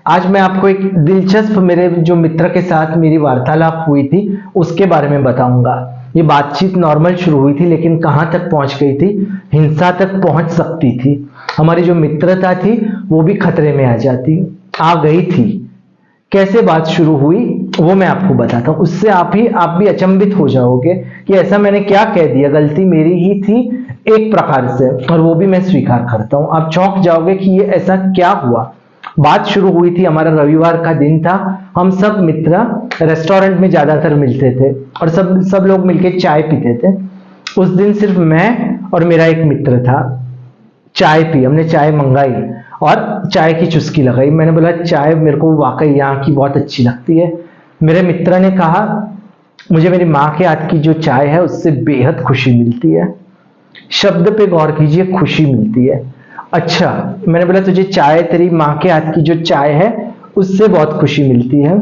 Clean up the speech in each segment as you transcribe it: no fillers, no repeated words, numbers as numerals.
आज मैं आपको एक दिलचस्प मेरे जो मित्र के साथ मेरी वार्तालाप हुई थी उसके बारे में बताऊंगा। ये बातचीत नॉर्मल शुरू हुई थी लेकिन कहां तक पहुंच गई थी, हिंसा तक पहुंच सकती थी। हमारी जो मित्रता थी वो भी खतरे में आ गई थी। कैसे बात शुरू हुई वो मैं आपको बताता हूँ, उससे आप भी अचंभित हो जाओगे कि ऐसा मैंने क्या कह दिया, गलती मेरी ही थी एक प्रकार से, और वो भी मैं स्वीकार करता हूँ। आप चौंक जाओगे कि ये ऐसा क्या हुआ। बात शुरू हुई थी, हमारा रविवार का दिन था। हम सब मित्र रेस्टोरेंट में ज्यादातर मिलते थे और सब लोग मिलके चाय पीते थे। उस दिन सिर्फ मैं और मेरा एक मित्र था। चाय पी, हमने चाय मंगाई और चाय की चुस्की लगाई। मैंने बोला चाय मेरे को वाकई यहाँ की बहुत अच्छी लगती है। मेरे मित्र ने कहा मुझे मेरी माँ के हाथ की जो चाय है उससे बेहद खुशी मिलती है। शब्द पे गौर कीजिए, खुशी मिलती है। अच्छा, मैंने बोला तुझे चाय, तेरी माँ के हाथ की जो चाय है उससे बहुत खुशी मिलती है,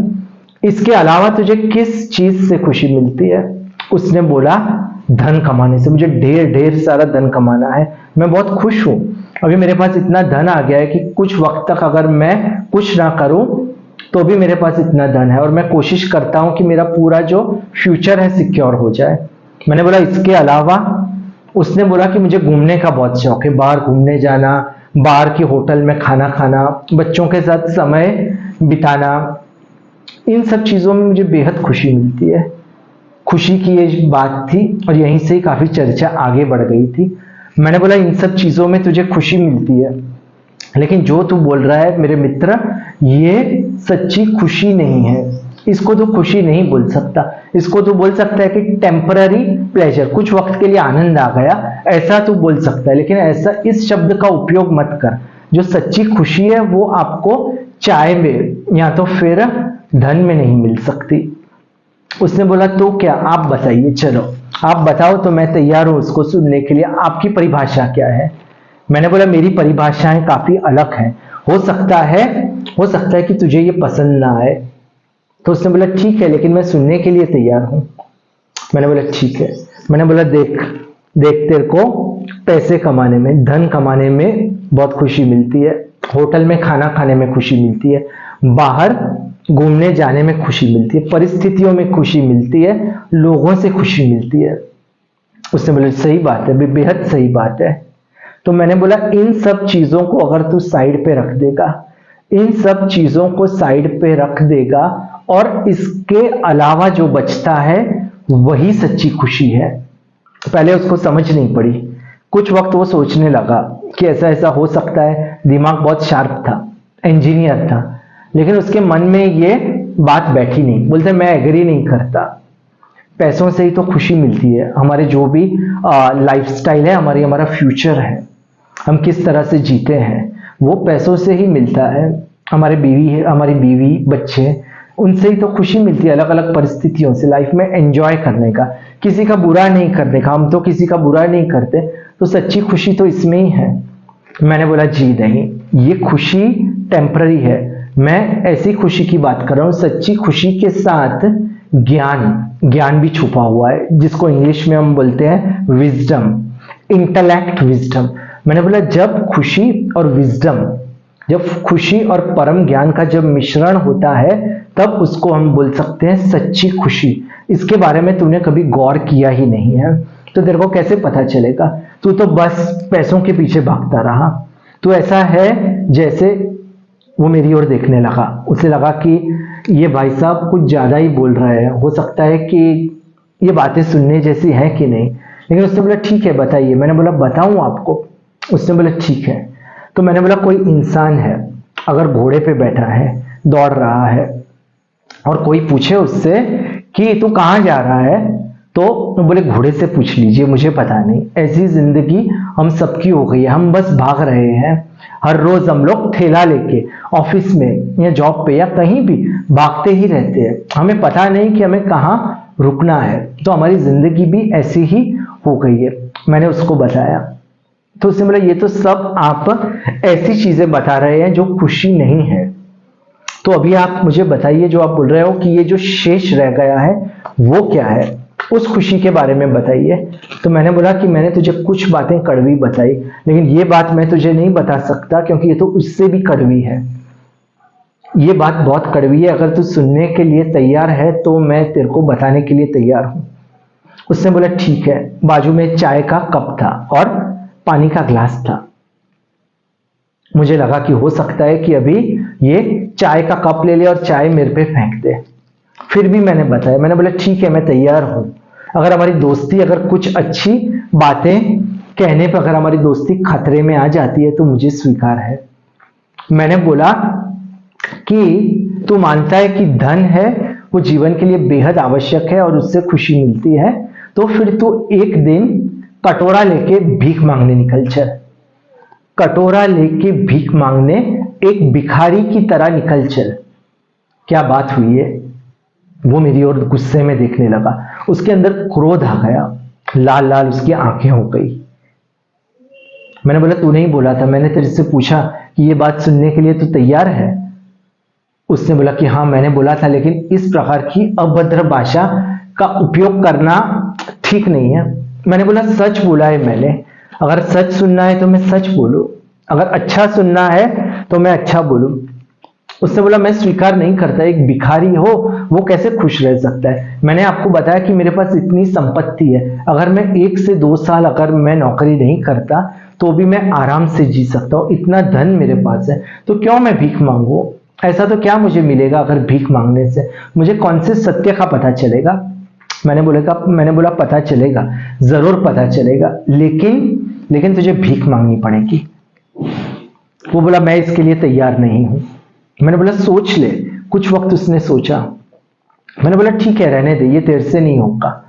इसके अलावा तुझे किस चीज से खुशी मिलती है? उसने बोला धन कमाने से, मुझे ढेर ढेर सारा धन कमाना है, मैं बहुत खुश हूं। अभी मेरे पास इतना धन आ गया है कि कुछ वक्त तक अगर मैं कुछ ना करूं तो भी मेरे पास इतना धन है और मैं कोशिश करता हूं कि मेरा पूरा जो फ्यूचर है सिक्योर हो जाए। मैंने बोला इसके अलावा? उसने बोला कि मुझे घूमने का बहुत शौक है, बाहर घूमने जाना, बाहर की होटल में खाना खाना, बच्चों के साथ समय बिताना, इन सब चीजों में मुझे बेहद खुशी मिलती है। खुशी की ये बात थी और यहीं से ही काफी चर्चा आगे बढ़ गई थी। मैंने बोला इन सब चीजों में तुझे खुशी मिलती है, लेकिन जो तू बोल रहा है मेरे मित्र, ये सच्ची खुशी नहीं है। इसको तो खुशी नहीं बोल सकता, इसको तो बोल सकता है कि टेम्पररी प्लेजर, कुछ वक्त के लिए आनंद आ गया, ऐसा तो बोल सकता है। लेकिन ऐसा इस शब्द का उपयोग मत कर। जो सच्ची खुशी है वो आपको चाय में या तो फिर धन में नहीं मिल सकती। उसने बोला तो क्या, आप बताइए, चलो आप बताओ तो मैं तैयार हूं उसको सुनने के लिए। आपकी परिभाषा क्या है? मैंने बोला मेरी परिभाषाएं काफी अलग हैं, हो सकता है कि तुझे ये पसंद ना आए। तो उसने बोला ठीक है, लेकिन मैं सुनने के लिए तैयार हूं। मैंने बोला ठीक है। मैंने बोला देख देख, तेरे को पैसे कमाने में, धन कमाने में बहुत खुशी मिलती है, होटल में खाना खाने में खुशी मिलती है, बाहर घूमने जाने में खुशी मिलती है, परिस्थितियों में खुशी मिलती है, लोगों से खुशी मिलती है। उसने बोला सही बात है, बेहद सही बात है। तो मैंने बोला इन सब चीजों को अगर तू साइड पे रख देगा, इन सब चीजों को साइड पे रख देगा और इसके अलावा जो बचता है वही सच्ची खुशी है। पहले उसको समझ नहीं पड़ी, कुछ वक्त वो सोचने लगा कि ऐसा ऐसा हो सकता है, दिमाग बहुत शार्प था, इंजीनियर था, लेकिन उसके मन में ये बात बैठी नहीं। बोलते मैं एग्री नहीं करता, पैसों से ही तो खुशी मिलती है। हमारे जो भी लाइफस्टाइल है, हमारा फ्यूचर है, हम किस तरह से जीते हैं, वो पैसों से ही मिलता है। हमारी बीवी बच्चे, उनसे ही तो खुशी मिलती है, अलग अलग परिस्थितियों से, लाइफ में एंजॉय करने का, किसी का बुरा नहीं करने का। हम तो किसी का बुरा नहीं करते, तो सच्ची खुशी तो इसमें ही है। मैंने बोला जी नहीं, ये खुशी टेम्पररी है, मैं ऐसी खुशी की बात कर रहा हूं। सच्ची खुशी के साथ ज्ञान भी छुपा हुआ है, जिसको इंग्लिश में हम बोलते हैं विजडम, इंटेलेक्ट विजडम। मैंने बोला जब खुशी और परम ज्ञान का जब मिश्रण होता है तब उसको हम बोल सकते हैं सच्ची खुशी। इसके बारे में तूने कभी गौर किया ही नहीं है, तो तेरे को कैसे पता चलेगा? तू तो बस पैसों के पीछे भागता रहा। तो ऐसा है जैसे वो मेरी ओर देखने लगा, उसे लगा कि ये भाई साहब कुछ ज्यादा ही बोल रहे हैं, हो सकता है कि ये बातें सुनने जैसी हैं कि नहीं। लेकिन उसने बोला ठीक है बताइए। मैंने बोला बताऊं आपको? उसने बोला ठीक है। तो मैंने बोला कोई इंसान है, अगर घोड़े पे बैठा है, दौड़ रहा है, और कोई पूछे उससे कि तू कहाँ जा रहा है, तो बोले घोड़े से पूछ लीजिए, मुझे पता नहीं। ऐसी जिंदगी हम सबकी हो गई है, हम बस भाग रहे हैं। हर रोज हम लोग ठेला लेके ऑफिस में या जॉब पे या कहीं भी भागते ही रहते हैं, हमें पता नहीं कि हमें कहाँ रुकना है। तो हमारी जिंदगी भी ऐसी ही हो गई है। मैंने उसको बताया, तो उसने बोला ये तो सब आप ऐसी चीजें बता रहे हैं जो खुशी नहीं है। तो अभी आप मुझे बताइए, जो आप बोल रहे हो कि ये जो शेष रह गया है वो क्या है, उस खुशी के बारे में बताइए। तो मैंने बोला कि मैंने तुझे कुछ बातें कड़वी बताई, लेकिन ये बात मैं तुझे नहीं बता सकता क्योंकि ये तो उससे भी कड़वी है। ये बात बहुत कड़वी है, अगर तू सुनने के लिए तैयार है तो मैं तेरे को बताने के लिए तैयार हूं। उसने बोला ठीक है। बाजू में चाय का कप था और पानी का ग्लास था। मुझे लगा कि हो सकता है कि अभी ये चाय का कप ले ले और चाय मेरे पे फेंक दे। फिर भी मैंने बताया, मैंने बोला ठीक है मैं तैयार हूं। अगर हमारी दोस्ती, अगर कुछ अच्छी बातें कहने पर अगर हमारी दोस्ती खतरे में आ जाती है तो मुझे स्वीकार है। मैंने बोला कि तू मानता है कि धन है वो जीवन के लिए बेहद आवश्यक है और उससे खुशी मिलती है, तो फिर तू एक दिन कटोरा लेके भीख मांगने निकल चल। कटोरा लेके भीख मांगने एक भिखारी की तरह निकल चल। क्या बात हुई है? वो मेरी ओर गुस्से में देखने लगा। उसके अंदर क्रोध आ गया, लाल लाल उसकी आंखें हो गई। मैंने बोला तू नहीं बोला था, मैंने तेरे से पूछा कि ये बात सुनने के लिए तू तैयार है? उसने बोला कि हाँ मैंने बोला था, लेकिन इस प्रकार की अभद्र भाषा का उपयोग करना ठीक नहीं है। मैंने बोला सच बोला है मैंने, अगर सच सुनना है तो मैं सच बोलूं, अगर अच्छा सुनना है तो मैं अच्छा बोलूं। उसने बोला मैं स्वीकार नहीं करता, एक भिखारी हो वो कैसे खुश रह सकता है? मैंने आपको बताया कि मेरे पास इतनी संपत्ति है, अगर मैं 1 से 2 साल अगर मैं नौकरी नहीं करता तो भी मैं आराम से जी सकता हूँ, इतना धन मेरे पास है, तो क्यों मैं भीख मांगू? ऐसा तो क्या मुझे मिलेगा अगर भीख मांगने से? मुझे कौन से सत्य का पता चलेगा? मैंने बोला पता चलेगा, जरूर पता चलेगा, लेकिन तुझे भीख मांगनी पड़ेगी। वो बोला मैं इसके लिए तैयार नहीं हूं। मैंने बोला सोच ले। कुछ वक्त उसने सोचा। मैंने बोला ठीक है रहने दे, ये तेरे से नहीं होगा।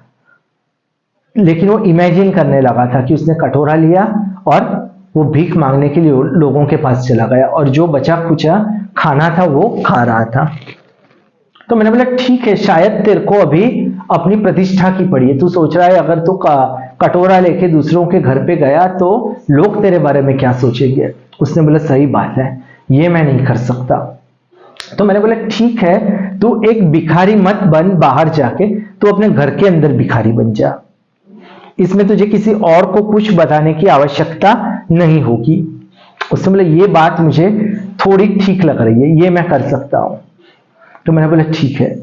लेकिन वो इमेजिन करने लगा था कि उसने कटोरा लिया और वो भीख मांगने के लिए लोगों के पास चला गया और जो बचा खुचा खाना था वो खा रहा था। तो मैंने बोला ठीक है, शायद तेरे को अभी अपनी प्रतिष्ठा की पड़ी है। तू सोच रहा है अगर तू कटोरा लेके दूसरों के घर पे गया तो लोग तेरे बारे में क्या सोचेंगे। उसने बोला सही बात है, ये मैं नहीं कर सकता। तो मैंने बोला ठीक है, तू एक भिखारी मत बन बाहर जाके, तू अपने घर के अंदर भिखारी बन जा। इसमें तुझे किसी और को कुछ बताने की आवश्यकता नहीं होगी। उसने बोला ये बात मुझे थोड़ी ठीक लग रही है, ये मैं कर सकता हूं। तो मैंने बोला ठीक है,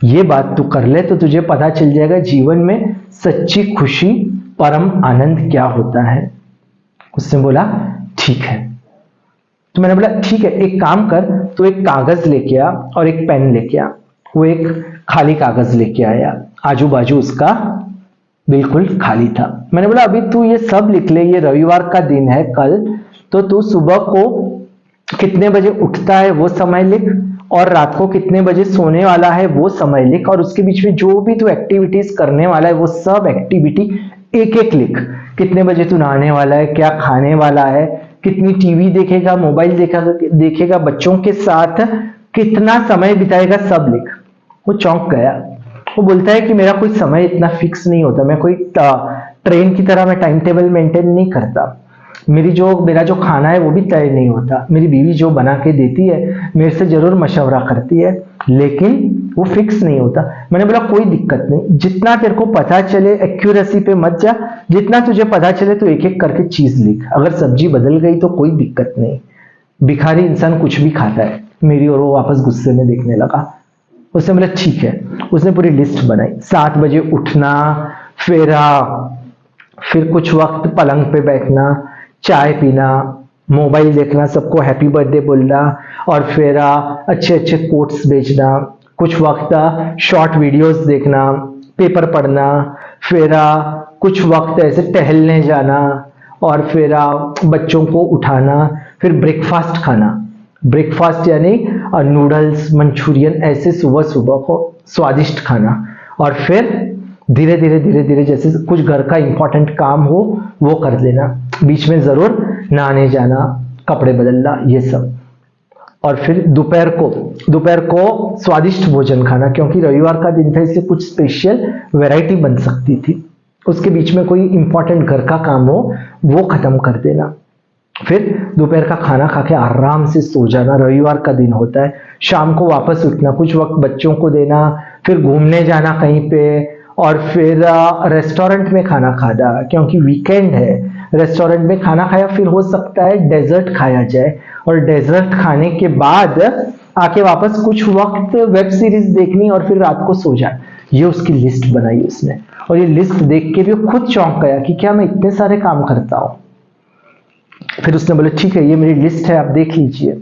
ये बात तू कर ले तो तुझे पता चल जाएगा जीवन में सच्ची खुशी, परम आनंद क्या होता है। उसने बोला ठीक है। तो मैंने बोला ठीक है, एक काम कर, तू एक कागज लेके आ और एक पेन लेके आ। वो एक खाली कागज लेके आया, आजू बाजू उसका बिल्कुल खाली था। मैंने बोला अभी तू ये सब लिख ले, ये रविवार का दिन है कल, तो तू सुबह को कितने बजे उठता है वो समय लिख और रात को कितने बजे सोने वाला है वो समय लिख, और उसके बीच में जो भी तू एक्टिविटीज करने वाला है वो सब एक्टिविटी एक एक लिख। कितने बजे तू नहाने वाला है, क्या खाने वाला है, कितनी टीवी देखेगा, मोबाइल देखेगा, बच्चों के साथ कितना समय बिताएगा, सब लिख। वो चौंक गया। वो बोलता है कि मेरा कोई समय इतना फिक्स नहीं होता, मैं कोई ट्रेन की तरह मैं टाइम टेबल मेंटेन नहीं करता, मेरा जो खाना है वो भी तय नहीं होता, मेरी बीवी जो बना के देती है मेरे से जरूर मशवरा करती है, लेकिन वो फिक्स नहीं होता। मैंने बोला कोई दिक्कत नहीं, जितना तेरे को पता चले, एक्यूरेसी पे मत जा, जितना तुझे पता चले तो एक एक करके चीज लिख। अगर सब्जी बदल गई तो कोई दिक्कत नहीं, भिखारी इंसान कुछ भी खाता है। मेरी और वो वापस गुस्से में देखने लगा। उसने बोला ठीक है। उसने पूरी लिस्ट बनाई, 7 बजे उठना, फिर कुछ वक्त पलंग पे बैठना, चाय पीना, मोबाइल देखना, सबको हैप्पी बर्थडे बोलना, और फिर अच्छे अच्छे कोट्स भेजना, कुछ वक्त शॉर्ट वीडियोस देखना, पेपर पढ़ना, फिर कुछ वक्त ऐसे टहलने जाना, और फिर बच्चों को उठाना, फिर ब्रेकफास्ट खाना। ब्रेकफास्ट यानी नूडल्स, मंचूरियन, ऐसे सुबह सुबह को स्वादिष्ट खाना, और फिर धीरे धीरे जैसे कुछ घर का इंपॉर्टेंट काम हो वो कर लेना, बीच में जरूर नहाने जाना, कपड़े बदलना, ये सब। और फिर दोपहर को स्वादिष्ट भोजन खाना, क्योंकि रविवार का दिन था इससे कुछ स्पेशल वैरायटी बन सकती थी। उसके बीच में कोई इंपॉर्टेंट घर का काम हो वो खत्म कर देना। फिर दोपहर का खाना खा के आराम से सो जाना, रविवार का दिन होता है। शाम को वापस उठना, कुछ वक्त बच्चों को देना, फिर घूमने जाना कहीं पे, और फिर रेस्टोरेंट में खाना खाना, क्योंकि वीकेंड है। रेस्टोरेंट में खाना खाया, फिर हो सकता है डेजर्ट खाया जाए, और डेजर्ट खाने के बाद आके वापस कुछ वक्त वेब सीरीज देखनी और फिर रात को सो जाए। ये उसकी लिस्ट बनाई उसने, और ये लिस्ट देख के भी वो खुद चौंक गया कि क्या मैं इतने सारे काम करता हूं। फिर उसने बोला ठीक है, ये मेरी लिस्ट है, आप देख लीजिए।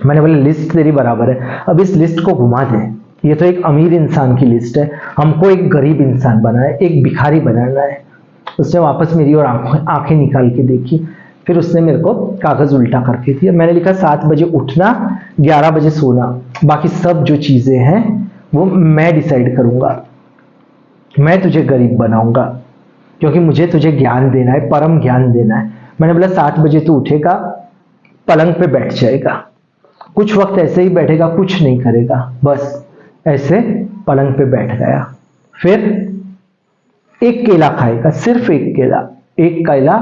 मैंने बोला लिस्ट तेरी बराबर है, अब इस लिस्ट को घुमा दे। ये तो एक अमीर इंसान की लिस्ट है, हमको एक गरीब इंसान बनाना है, एक भिखारी बनाना है। उसने वापस मेरी और आंखें निकाल के देखी। फिर उसने मेरे को कागज उल्टा करके दिया। मैंने लिखा 7 बजे उठना, 11 बजे सोना, बाकी सब जो चीजें हैं वो मैं डिसाइड करूंगा। मैं तुझे गरीब बनाऊंगा क्योंकि मुझे तुझे ज्ञान देना है, परम ज्ञान देना है। मैंने बोला 7 बजे तू उठेगा, पलंग पे बैठ जाएगा, कुछ वक्त ऐसे ही बैठेगा, कुछ नहीं करेगा, बस ऐसे पलंग पे बैठ गया। फिर एक केला खाएगा, सिर्फ एक केला, एक केला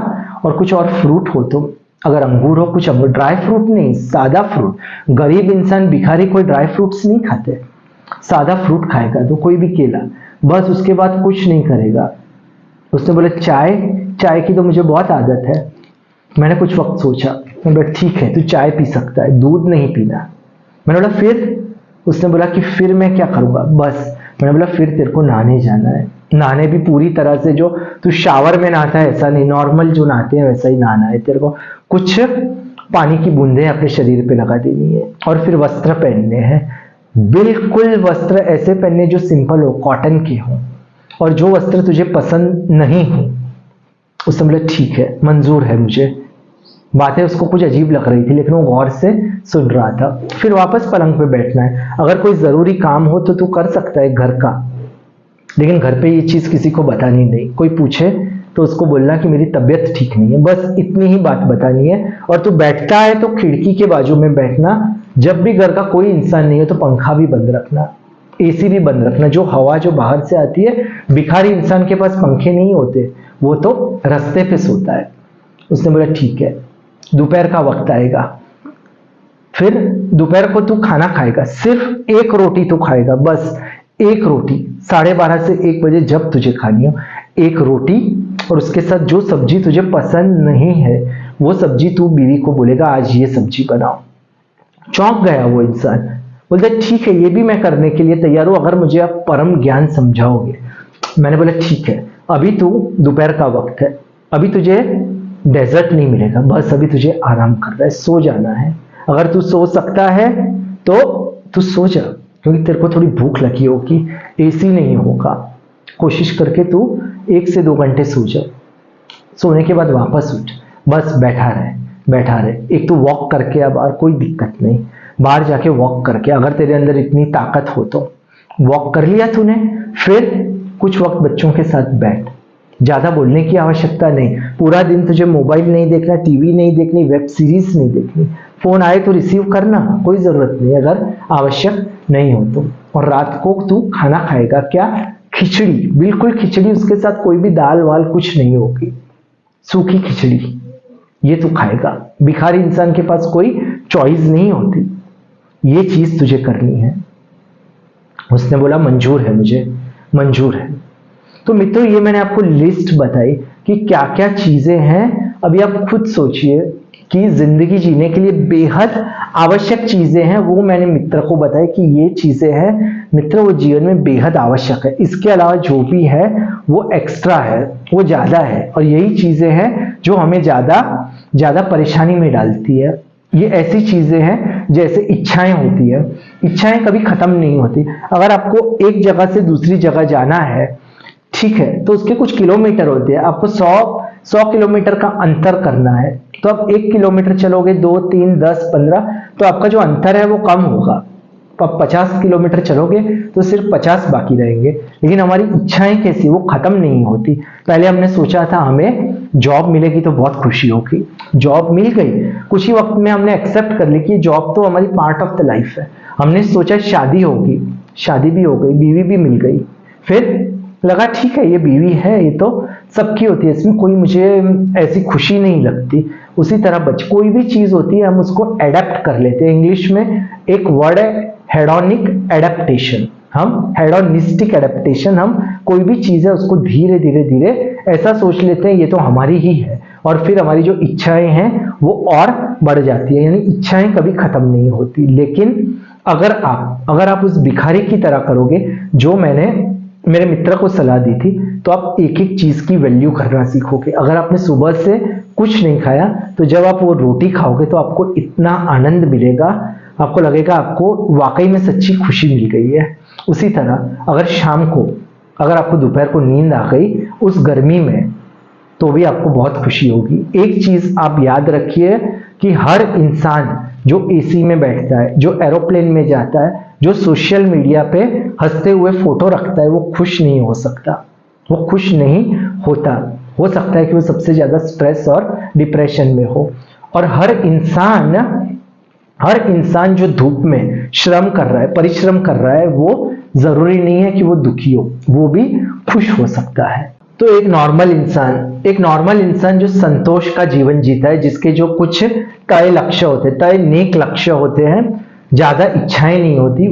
और कुछ और फ्रूट हो तो, अगर अंगूर हो, कुछ अंगूर, ड्राई फ्रूट नहीं, सादा फ्रूट। गरीब इंसान भिखारी कोई ड्राई फ्रूट्स नहीं खाते, सादा फ्रूट खाएगा तो कोई भी केला, बस उसके बाद कुछ नहीं करेगा। उसने बोला चाय, चाय की तो मुझे बहुत आदत है। मैंने कुछ वक्त सोचा, मैं बोला ठीक है तू चाय पी सकता है, दूध नहीं पीना। मैंने बोला फिर? उसने बोला कि फिर मैं क्या करूंगा, बस। मैंने बोला फिर तेरे को नहाने जाना है, नहाने भी पूरी तरह से, जो तू शावर में नहाता है ऐसा नहीं, नॉर्मल जो नहाते हैं वैसा ही नहाना है तेरे को। कुछ पानी की बूंदें अपने शरीर पे लगा देनी है और फिर वस्त्र पहनने हैं, बिल्कुल वस्त्र ऐसे पहनने जो सिंपल हो, कॉटन के हो, और जो वस्त्र तुझे पसंद नहीं हो। उसने बोला ठीक है, मंजूर है मुझे। बातें उसको कुछ अजीब लग रही थी लेकिन वो गौर से सुन रहा था। फिर वापस पलंग पे बैठना है, अगर कोई जरूरी काम हो तो तू कर सकता है घर का, लेकिन घर पे ये चीज किसी को बतानी नहीं। कोई पूछे तो उसको बोलना कि मेरी तबीयत ठीक नहीं है, बस इतनी ही बात बतानी है। और तू बैठता है तो खिड़की के बाजू में बैठना, जब भी घर का कोई इंसान नहीं हो तो पंखा भी बंद रखना, एसी भी बंद रखना। जो हवा जो बाहर से आती है, भिखारी इंसान के पास पंखे नहीं होते, वो तो रास्ते पे सोता है। उसने बोला ठीक है, दोपहर का वक्त आएगा, फिर दोपहर को तू खाना खाएगा, सिर्फ एक रोटी तू खाएगा, बस एक रोटी, 12:30 से 1 बजे जब तुझे खानी हो, एक रोटी, और उसके साथ जो सब्जी तुझे पसंद नहीं है वो सब्जी तू बीवी को बोलेगा आज ये सब्जी बनाओ। चौंक गया वो इंसान, बोलते ठीक है ये भी मैं करने के लिए तैयार हूं अगर मुझे आप परम ज्ञान समझाओगे। मैंने बोला ठीक है, अभी तू दोपहर का वक्त है, अभी तुझे डेजर्ट नहीं मिलेगा, बस अभी तुझे आराम करना है, सो जाना है। अगर तू सो सकता है तो तू सो जा, क्योंकि तेरे को थोड़ी भूख लगी होगी, एसी नहीं होगा, कोशिश करके तू 1 से 2 घंटे सो जा। सोने के बाद वापस उठ, बस बैठा रहे बैठा रहे। एक तो वॉक करके, अब और कोई दिक्कत नहीं, बाहर जाके वॉक करके, अगर तेरे अंदर इतनी ताकत हो तो वॉक कर लिया तूने। फिर कुछ वक्त बच्चों के साथ बैठ, ज्यादा बोलने की आवश्यकता नहीं, पूरा दिन तुझे मोबाइल नहीं देखना, टीवी नहीं देखनी, वेब सीरीज नहीं देखनी, फोन आए तो रिसीव करना, कोई जरूरत नहीं अगर आवश्यक नहीं हो तो। और रात को तू खाना खाएगा क्या, खिचड़ी, बिल्कुल खिचड़ी, उसके साथ कोई भी दाल वाल कुछ नहीं होगी, सूखी खिचड़ी, ये तू खाएगा। भिखारी इंसान के पास कोई चॉइस नहीं होती, ये चीज तुझे करनी है। उसने बोला मंजूर है, मुझे मंजूर है। तो मित्रों ये मैंने आपको लिस्ट बताई कि क्या क्या चीजें हैं। अभी आप खुद सोचिए कि जिंदगी जीने के लिए बेहद आवश्यक चीजें हैं, वो मैंने मित्र को बताया कि ये चीजें हैं मित्र, वो जीवन में बेहद आवश्यक है। इसके अलावा जो भी है वो एक्स्ट्रा है, वो ज्यादा है, और यही चीजें हैं जो हमें ज्यादा परेशानी में डालती है। ये ऐसी चीजें हैं जैसे इच्छाएं होती है, इच्छाएं कभी खत्म नहीं होती। अगर आपको एक जगह से दूसरी जगह जाना है, ठीक है, तो उसके कुछ किलोमीटर होते हैं, आपको 100 किलोमीटर का अंतर करना है, तो आप 1 किलोमीटर चलोगे, 2, 3, 10, 15, तो आपका जो अंतर है वो कम होगा। तो आप 50 किलोमीटर चलोगे तो सिर्फ 50 बाकी रहेंगे। लेकिन हमारी इच्छाएं कैसी, वो खत्म नहीं होती। पहले हमने सोचा था हमें जॉब मिलेगी तो बहुत खुशी होगी, जॉब मिल गई, कुछ ही वक्त में हमने एक्सेप्ट कर ली कि जॉब तो हमारी पार्ट ऑफ द लाइफ है। हमने सोचा शादी होगी, शादी भी हो गई, बीवी भी मिल गई, फिर लगा ठीक है ये बीवी है, ये तो सबकी होती है, इसमें कोई मुझे ऐसी खुशी नहीं लगती। उसी तरह कोई भी चीज होती है हम उसको एडेप्ट कर लेते हैं। इंग्लिश में एक वर्ड है हेडोनिक एडेप्टेशन, हम हेडोनिस्टिक एडेप्टेशन, हम कोई भी चीज है उसको धीरे धीरे धीरे ऐसा सोच लेते हैं ये तो हमारी ही है, और फिर हमारी जो इच्छाएं हैं वो और बढ़ जाती है, यानी इच्छाएं कभी खत्म नहीं होती। लेकिन अगर आप उस भिखारी की तरह करोगे जो मैंने मेरे मित्र को सलाह दी थी, तो आप एक एक चीज की वैल्यू करना सीखोगे। अगर आपने सुबह से कुछ नहीं खाया तो जब आप वो रोटी खाओगे तो आपको इतना आनंद मिलेगा, आपको लगेगा आपको वाकई में सच्ची खुशी मिल गई है। उसी तरह अगर शाम को अगर आपको दोपहर को नींद आ गई उस गर्मी में, तो भी आपको बहुत खुशी होगी। एक चीज आप याद रखिए कि हर इंसान जो एसी में बैठता है, जो एरोप्लेन में जाता है, जो सोशल मीडिया पे हंसते हुए फोटो रखता है, वो खुश नहीं हो सकता, वो खुश नहीं होता। हो सकता है कि वो सबसे ज्यादा स्ट्रेस और डिप्रेशन में हो। और हर इंसान जो धूप में श्रम कर रहा है, परिश्रम कर रहा है, वो जरूरी नहीं है कि वो दुखी हो, वो भी खुश हो सकता है। तो एक नॉर्मल इंसान जो संतोष का जीवन जीता है, जिसके जो कुछ तय लक्ष्य होते हैं, तय नेक लक्ष्य होते हैं, ज्यादा इच्छाएं नहीं होती,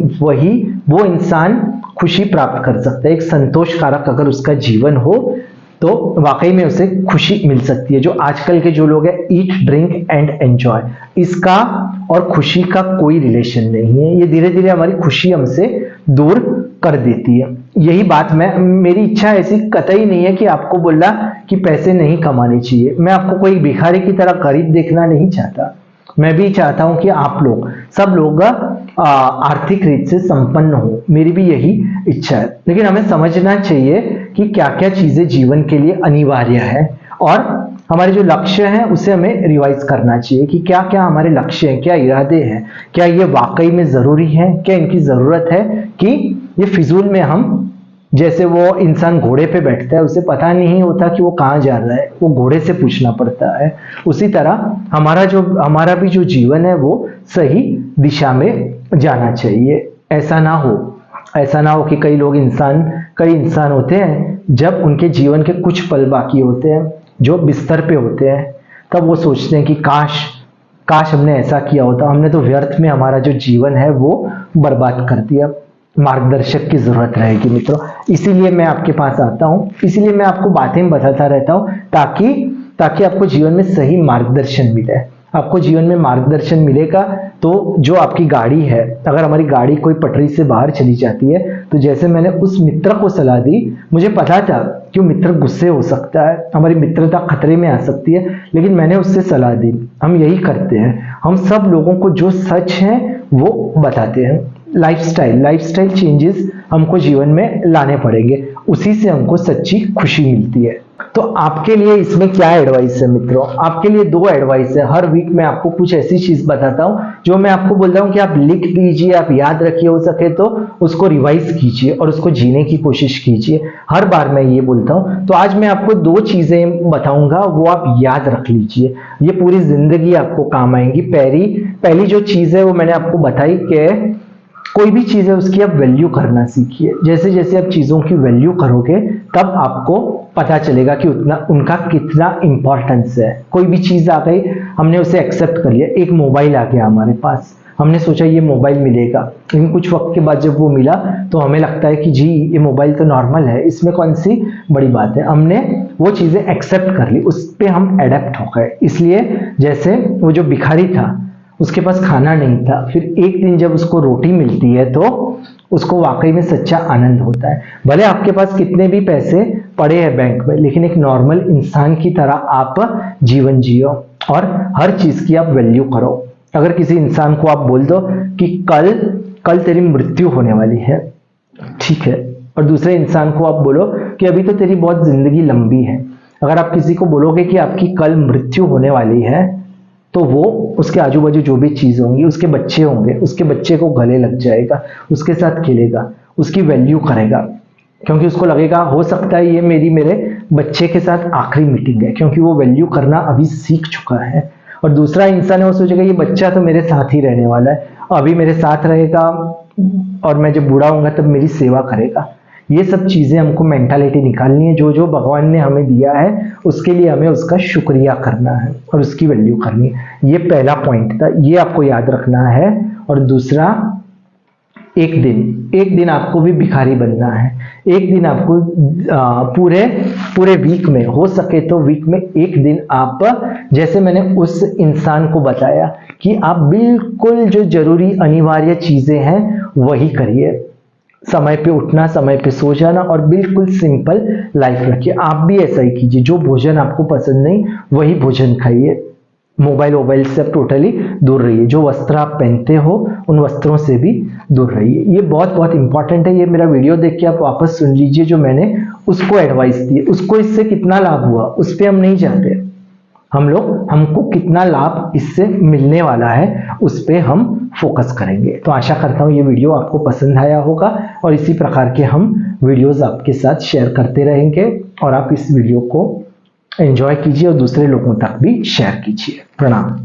वो इंसान खुशी प्राप्त कर सकता है। एक संतोषकारक अगर उसका जीवन हो तो वाकई में उसे खुशी मिल सकती है। जो आजकल के जो लोग हैं, ईट ड्रिंक एंड एंजॉय, इसका और खुशी का कोई रिलेशन नहीं है। ये धीरे धीरे हमारी खुशी हमसे दूर कर देती है। यही बात मेरी इच्छा ऐसी कतई नहीं है कि आपको बोला कि पैसे नहीं कमाने चाहिए। मैं आपको कोई भिखारी की तरह गरीब देखना नहीं चाहता। मैं भी चाहता हूं कि आप लोग सब लोग आर्थिक रीत से संपन्न हो, मेरी भी यही इच्छा है। लेकिन हमें समझना चाहिए कि क्या क्या चीजें जीवन के लिए अनिवार्य है, और हमारे जो लक्ष्य हैं उसे हमें रिवाइज करना चाहिए कि क्या क्या हमारे लक्ष्य हैं, क्या इरादे हैं, क्या ये वाकई में जरूरी है, क्या इनकी जरूरत है कि ये फिजूल में हम, जैसे वो इंसान घोड़े पे बैठता है, उसे पता नहीं होता कि वो कहाँ जा रहा है, वो घोड़े से पूछना पड़ता है। उसी तरह हमारा भी जो जीवन है वो सही दिशा में जाना चाहिए। ऐसा ना हो कि कई इंसान होते हैं, जब उनके जीवन के कुछ पल बाकी होते हैं, जो बिस्तर पे होते हैं, तब वो सोचते हैं कि काश हमने ऐसा किया होता, हमने तो व्यर्थ में हमारा जो जीवन है वो बर्बाद कर दिया। मार्गदर्शक की जरूरत रहेगी मित्रों, इसीलिए मैं आपके पास आता हूँ, इसीलिए मैं आपको बातें बताता रहता हूँ, ताकि आपको जीवन में सही मार्गदर्शन मिले। आपको जीवन में मार्गदर्शन मिलेगा तो जो आपकी गाड़ी है, अगर हमारी गाड़ी कोई पटरी से बाहर चली जाती है, तो जैसे मैंने उस मित्र को सलाह दी, मुझे पता था कि वो मित्र गुस्से हो सकता है, हमारी मित्रता खतरे में आ सकती है, लेकिन मैंने उससे सलाह दी। हम यही करते हैं, हम सब लोगों को जो सच है वो बताते हैं। लाइफस्टाइल चेंजेस हमको जीवन में लाने पड़ेंगे, उसी से हमको सच्ची खुशी मिलती है। तो आपके लिए इसमें क्या एडवाइस है मित्रों? आपके लिए 2 एडवाइस है। हर वीक मैं आपको कुछ ऐसी चीज बताता हूं जो मैं आपको बोलता हूं कि आप लिख लीजिए, आप याद रखिए, हो सके तो उसको रिवाइज कीजिए और उसको जीने की कोशिश कीजिए। हर बार मैं ये बोलता हूं। तो आज मैं आपको 2 चीजें बताऊंगा, वो आप याद रख लीजिए, ये पूरी जिंदगी आपको काम आएंगी। पहली जो चीज है वो मैंने आपको बताई कि कोई भी चीज है उसकी आप वैल्यू करना सीखिए। जैसे जैसे आप चीजों की वैल्यू करोगे तब आपको पता चलेगा कि उनका कितना इंपॉर्टेंस है। कोई भी चीज आ गई, हमने उसे एक्सेप्ट कर लिया। एक मोबाइल आ गया हमारे पास, हमने सोचा ये मोबाइल मिलेगा, लेकिन कुछ वक्त के बाद जब वो मिला तो हमें लगता है कि जी ये मोबाइल तो नॉर्मल है, इसमें कौन सी बड़ी बात है। हमने वो चीजें एक्सेप्ट कर ली, उस पर हम एडेप्ट हो गए। इसलिए जैसे वो जो भिखारी था, उसके पास खाना नहीं था, फिर एक दिन जब उसको रोटी मिलती है तो उसको वाकई में सच्चा आनंद होता है। भले आपके पास कितने भी पैसे पड़े हैं बैंक में, लेकिन एक नॉर्मल इंसान की तरह आप जीवन जियो और हर चीज की आप वैल्यू करो। अगर किसी इंसान को आप बोल दो कि कल तेरी मृत्यु होने वाली है, ठीक है, और दूसरे इंसान को आप बोलो कि अभी तो तेरी बहुत जिंदगी लंबी है। अगर आप किसी को बोलोगे कि आपकी कल मृत्यु होने वाली है, तो वो उसके आजू बाजू जो भी चीज होंगी, उसके बच्चे होंगे, उसके बच्चे को गले लग जाएगा, उसके साथ खेलेगा, उसकी वैल्यू करेगा, क्योंकि उसको लगेगा हो सकता है ये मेरे बच्चे के साथ आखिरी मीटिंग है, क्योंकि वो वैल्यू करना अभी सीख चुका है। और दूसरा इंसान है, वो सोचेगा ये बच्चा तो मेरे साथ ही रहने वाला है, अभी मेरे साथ रहेगा और मैं जब बूढ़ा होऊंगा तब मेरी सेवा करेगा। ये सब चीजें हमको मेंटालिटी निकालनी है। जो भगवान ने हमें दिया है उसके लिए हमें उसका शुक्रिया करना है और उसकी वैल्यू करनी है। ये पहला पॉइंट था, ये आपको याद रखना है। और दूसरा, एक दिन आपको भी भिखारी बनना है। एक दिन आपको पूरे पूरे वीक में हो सके तो वीक में एक दिन आप, जैसे मैंने उस इंसान को बताया कि आप बिल्कुल जो जरूरी अनिवार्य चीजें हैं वही करिए। समय पे उठना, समय पे सो जाना और बिल्कुल सिंपल लाइफ रखिए। आप भी ऐसा ही कीजिए, जो भोजन आपको पसंद नहीं वही भोजन खाइए। मोबाइल से आप टोटली दूर रहिए। जो वस्त्र आप पहनते हो उन वस्त्रों से भी दूर रहिए। ये बहुत बहुत इंपॉर्टेंट है। ये मेरा वीडियो देख के आप वापस सुन लीजिए जो मैंने उसको एडवाइस दी। उसको इससे कितना लाभ हुआ उस पर हम नहीं जाते। हमको कितना लाभ इससे मिलने वाला है उस पे हम फोकस करेंगे। तो आशा करता हूँ ये वीडियो आपको पसंद आया होगा और इसी प्रकार के हम वीडियोस आपके साथ शेयर करते रहेंगे और आप इस वीडियो को एंजॉय कीजिए और दूसरे लोगों तक भी शेयर कीजिए। प्रणाम।